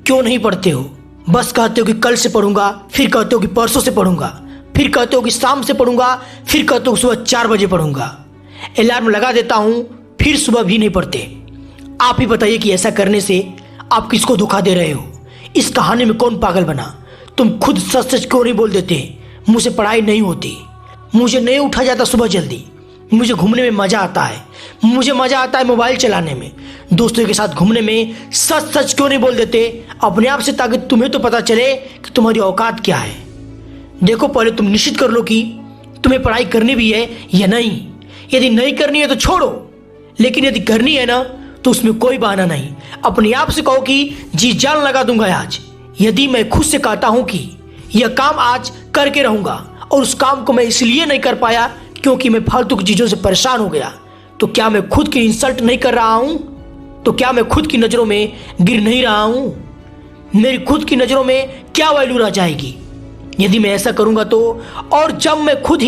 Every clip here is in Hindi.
क्यों नहीं पढ़ते हो? बस कहते हो कि कल से पढ़ूंगा, फिर कहते हो कि परसों से पढ़ूंगा, फिर कहते हो कि शाम से पढ़ूंगा, फिर कहते हो कि सुबह 4 बजे पढ़ूंगा। अलार्म लगा देता हूं, फिर सुबह भी नहीं पढ़ते। आप ही बताइए कि ऐसा करने से आप किसको धोखा दे रहे हो? इस कहानी में कौन पागल बना? तुम खुद सच सच क्यों नहीं बोल देते? मुझसे पढ़ाई नहीं होती, मुझे नहीं उठा जाता सुबह जल्दी, मुझे घूमने में मज़ा आता है, मुझे मज़ा आता है मोबाइल चलाने में, दोस्तों के साथ घूमने में। सच सच क्यों नहीं बोल देते अपने आप से, ताकि तुम्हें तो पता चले कि तुम्हारी औकात क्या है। देखो, पहले तुम निश्चित कर लो कि तुम्हें पढ़ाई करनी भी है या नहीं। यदि नहीं करनी है तो छोड़ो, लेकिन यदि करनी है ना तो उसमें कोई बहाना नहीं। अपने आप से कहो कि जी जान लगा दूंगा आज। यदि मैं खुद से कहता हूं कि यह काम आज करके रहूंगा और उस काम को मैं इसलिए नहीं कर पाया क्योंकि मैं फालतू की चीज़ों से परेशान हो गया, तो क्या मैं खुद की इंसल्ट नहीं कर रहा हूं? तो क्या मैं खुद की नज़रों में गिर नहीं रहा हूं? मेरी खुद की नज़रों में क्या वैल्यू रह जाएगी यदि मैं ऐसा करूंगा तो? और जब मैं खुद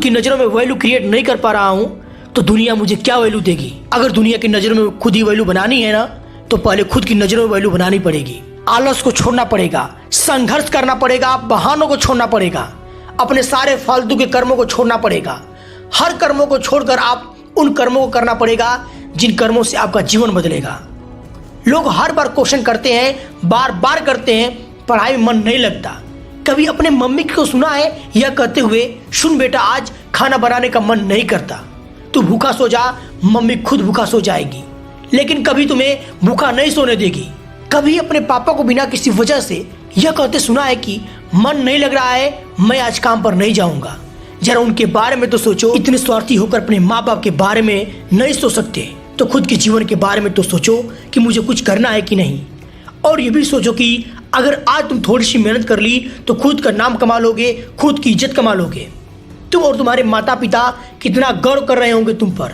की नज़रों में वैल्यू क्रिएट नहीं कर पा रहा हूं तो दुनिया मुझे क्या वैल्यू देगी? अगर दुनिया की नज़रों में खुद ही वैल्यू बनानी है ना तो पहले खुद की नज़रों में वैल्यू बनानी पड़ेगी। आलस को छोड़ना पड़ेगा, संघर्ष करना पड़ेगा, बहानों को छोड़ना पड़ेगा, अपने सारे फालतू के कर्मों को छोड़ना पड़ेगा। हर कर्मों को छोड़कर आप उन कर्मों को करना पड़ेगा जिन कर्मों से आपका जीवन बदलेगा। लोग हर बार क्वेश्चन करते हैं, बार बार करते हैं, पढ़ाई में मन नहीं लगता। कभी अपने मम्मी को सुना है यह कहते हुए, सुन बेटा आज खाना बनाने का मन नहीं करता, तू भूखा सो जा, मम्मी खुद भूखा सो जाएगी। लेकिन कभी तुम्हें भूखा नहीं सोने देगी। कभी अपने पापा को बिना किसी वजह से यह कहते सुना है कि मन नहीं लग रहा है, मैं आज काम पर नहीं जाऊंगा। जरा उनके बारे में तो सोचो। इतने स्वार्थी होकर अपने माँ बाप के बारे में नहीं सोच सकते तो खुद के जीवन के बारे में तो सोचो कि मुझे कुछ करना है कि नहीं। और ये भी सोचो कि अगर आज तुम थोड़ी सी मेहनत कर ली तो खुद का नाम कमा लोगे, खुद की इज्जत कमा लोगे। तुम और तुम्हारे माता पिता कितना गर्व कर रहे होंगे तुम पर,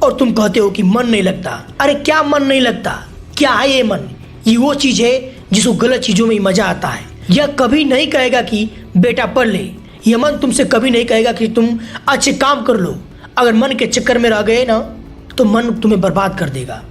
और तुम कहते हो कि मन नहीं लगता। अरे क्या मन नहीं लगता? क्या है ये मन? ये वो चीज़ है जिसको गलत चीज़ों में मज़ा आता है। यह कभी नहीं कहेगा कि बेटा पढ़ ले। यह मन तुमसे कभी नहीं कहेगा कि तुम अच्छे काम कर लो। अगर मन के चक्कर में रह गए ना तो मन तुम्हें बर्बाद कर देगा।